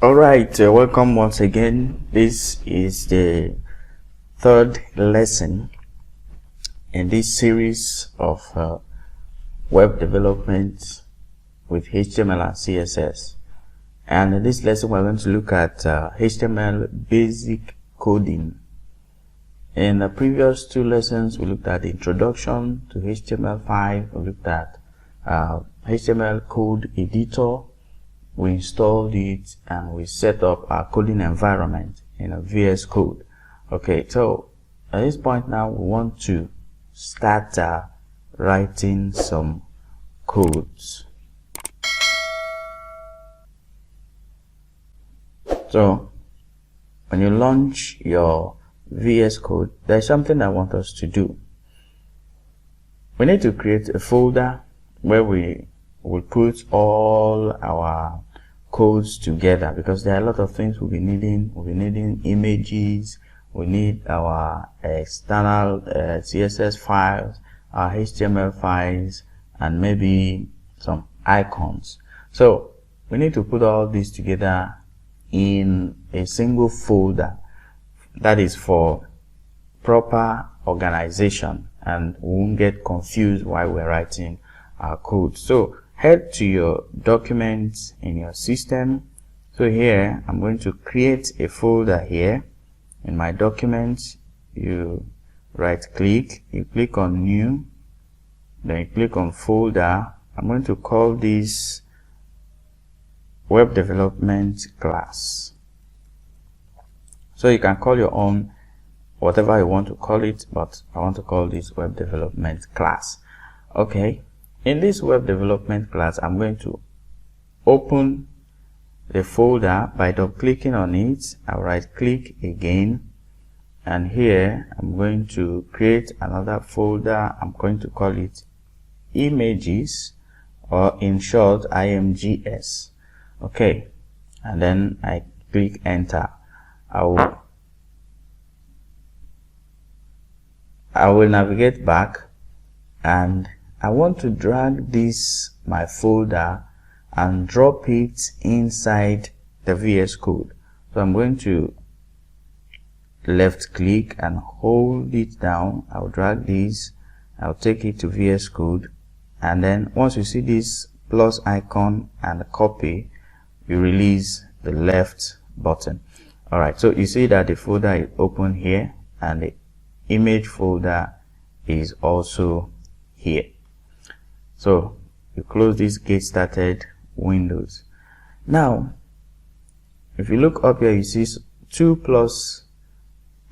Alright, welcome once again. This is the third lesson in this series of web development with HTML and CSS. And in this lesson we're going to look at HTML basic coding. In the previous two lessons we looked at the introduction to HTML5, we looked at HTML code editor. We installed it and we set up our coding environment in a VS Code. Okay, so at this point now we want to start writing some codes. So when you launch your VS Code, there's something I want us to do. We need to create a folder where we will put all our codes together, because there are a lot of things we'll be needing. We'll be needing images, we need our external CSS files, our HTML files, and maybe some icons. So we need to put all this together in a single folder that is for proper organization, and we won't get confused while we're writing our code. So head to your documents in your system. So here I'm going to create a folder here in my documents. You right click, you click on new, then you click on folder. I'm going to call this web development class. So you can call your own whatever you want to call it, but I want to call this web development class. Okay, in this web development class I'm going to open the folder by double clicking on it. I'll right click again, and here I'm going to create another folder. I'm going to call it images, or in short IMGS. Okay, and then I click enter. I will navigate back, and I want to drag this my folder and drop it inside the VS Code. So I'm going to left click and hold it down. I'll drag this, I'll take it to VS Code, and then once you see this plus icon and copy, you release the left button. Alright, so you see that the folder is open here and the image folder is also here. So you close this get started windows. Now if you look up here, you see two plus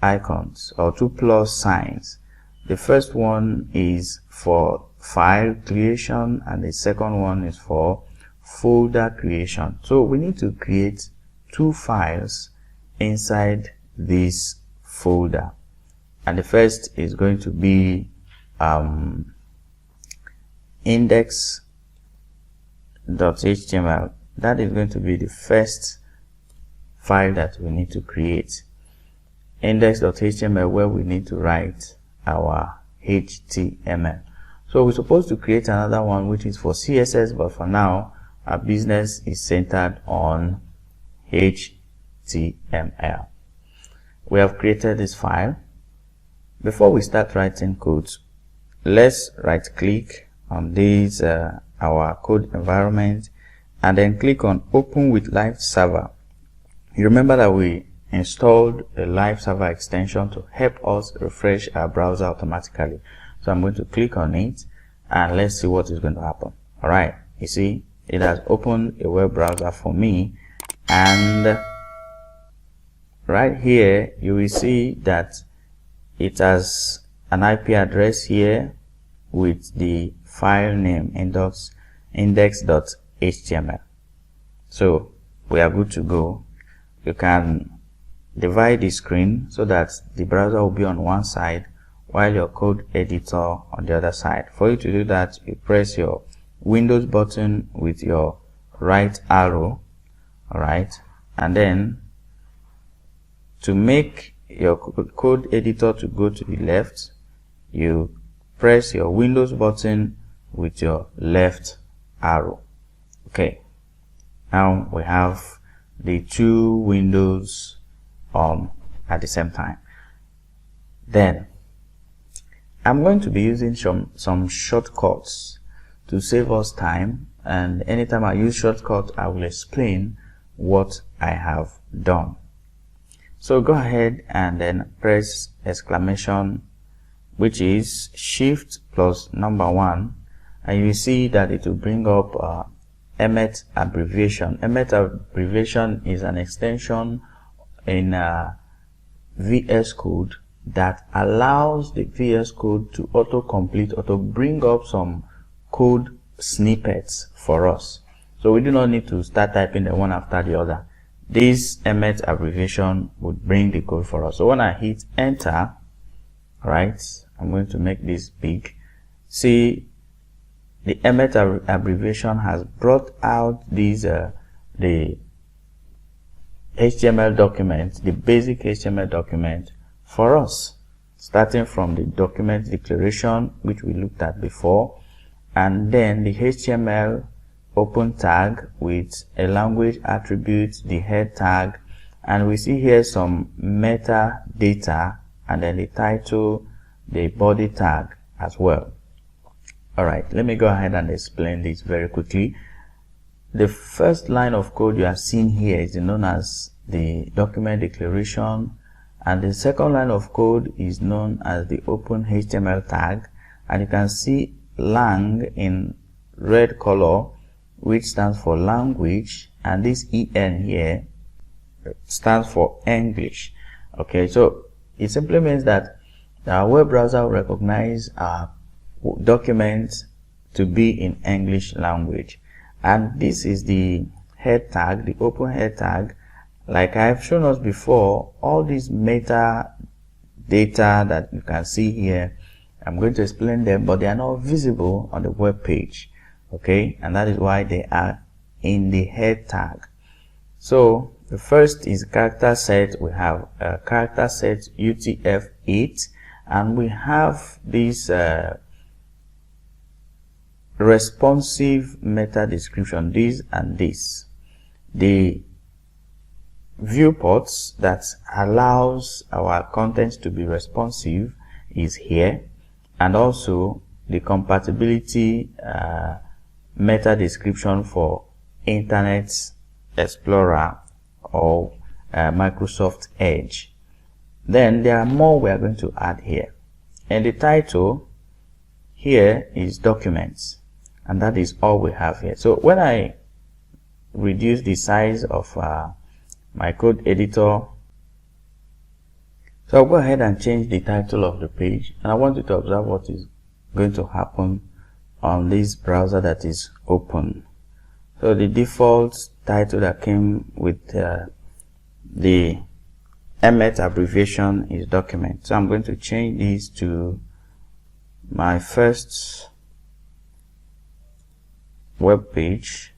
icons or two plus signs. The first one is for file creation and the second one is for folder creation. So we need to create two files inside this folder, and the first is going to be index.html. that is going to be the first file that we need to create. Index.html, where we need to write our HTML. So we're supposed to create another one which is for CSS, but for now our business is centered on HTML. We have created this file. Before we start writing codes, let's right click on this our code environment and then click on open with live server. You remember that we installed a live server extension to help us refresh our browser automatically. So I'm going to click on it and let's see what is going to happen. Alright, you see it has opened a web browser for me, and right here you will see that it has an IP address here with the file name index.html. So we are good to go. You can divide the screen so that the browser will be on one side while your code editor on the other side. For you to do that, you press your Windows button with your right arrow, alright, and then to make your code editor to go to the left, you press your Windows button with your left arrow. Okay, now we have the two windows at the same time. Then I'm going to be using some shortcuts to save us time, and anytime I use shortcut I will explain what I have done. So go ahead and then press exclamation, which is shift plus number 1, and you will see that it will bring up emmet abbreviation. Emmet abbreviation is an extension in VS Code that allows the VS Code to auto-complete or to bring up some code snippets for us. So we do not need to start typing them one after the other. This emmet abbreviation would bring the code for us. So when I hit enter, right, I'm going to make this big. See, the emmet abbreviation has brought out these the HTML document, the basic HTML document for us, starting from the document declaration, which we looked at before, and then the HTML open tag with a language attribute, the head tag, and we see here some metadata, and then the title, the body tag as well. Alright, let me go ahead and explain this very quickly. The first line of code you are seeing here is known as the document declaration, and the second line of code is known as the open HTML tag, and you can see lang in red color, which stands for language, and this en here stands for English. Okay, so it simply means that our web browser will recognize our documents to be in English language, and this is the head tag, the open head tag. Like I've shown us before, all these meta data that you can see here, I'm going to explain them, but they are not visible on the web page. Okay, and that is why they are in the head tag. So the first is character set. We have a character set UTF-8, and we have this responsive meta description, this and this. The viewports that allows our content to be responsive is here, and also the compatibility meta description for Internet Explorer or Microsoft Edge. Then there are more we are going to add here. And the title here is documents, and that is all we have here. So when I reduce the size of my code editor, so I'll go ahead and change the title of the page, and I want you to observe what is going to happen on this browser that is open. So the default title that came with the emmet abbreviation is document. So I'm going to change this to my first web page,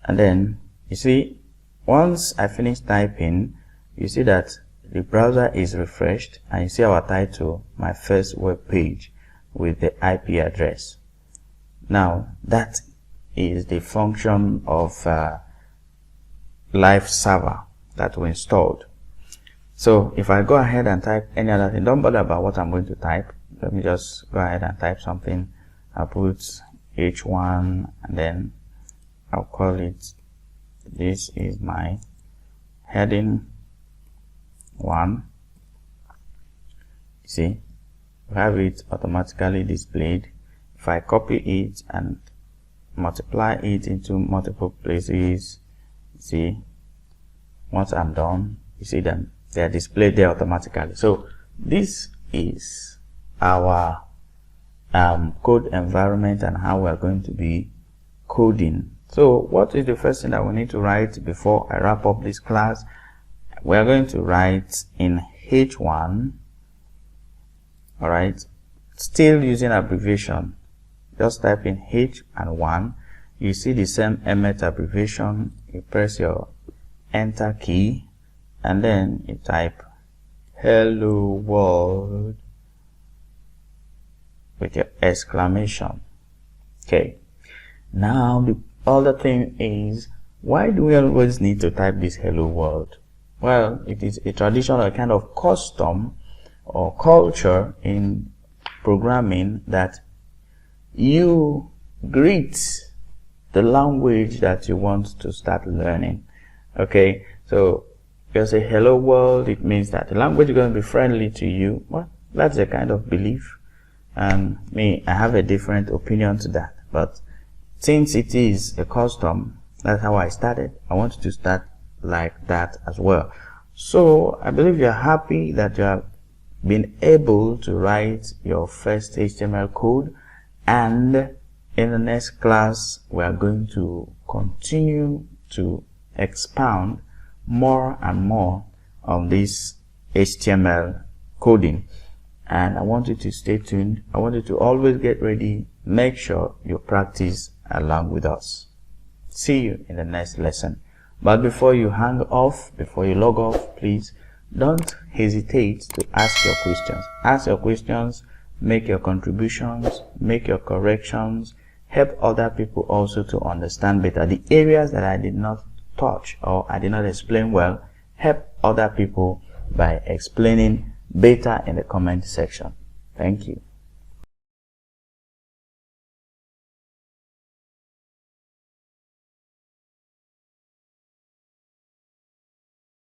and then you see, once I finish typing, you see that the browser is refreshed, and you see our title, my first web page, with the IP address. Now that is the function of live server that we installed. So if I go ahead and type any other thing, don't bother about what I'm going to type. Let me just go ahead and type something. I'll put H1, and then I'll call it, this is my heading 1. You see, we have it automatically displayed. If I copy it and multiply it into multiple places, see, once I'm done, you see them, they are displayed there automatically. So this is our code environment and how we are going to be coding. So what is the first thing that we need to write before I wrap up this class? We are going to write in H1, all right, still using abbreviation. Just type in H and 1. You see the same emmet abbreviation. You press your enter key, and then you type hello world with your exclamation. Okay, now the other thing is Why do we always need to type this hello world? Well, it is a traditional, a kind of custom or culture in programming that you greet the language that you want to start learning. Okay, so you say hello world, it means that the language is going to be friendly to you. Well, that's a kind of belief, and me, I have a different opinion to that. But since it is a custom, that's how I started. I wanted to start like that as well. So I believe you're happy that you have been able to write your first HTML code, and in the next class we are going to continue to expound more and more on this HTML coding. And I want you to stay tuned. I want you to always get ready. Make sure you practice along with us. See you in the next lesson. But before you hang off, before you log off, please don't hesitate to ask your questions. Ask your questions, make your contributions, make your corrections, help other people also to understand better. The areas that I did not touch or I did not explain well, help other people by explaining better in the comment section. Thank you.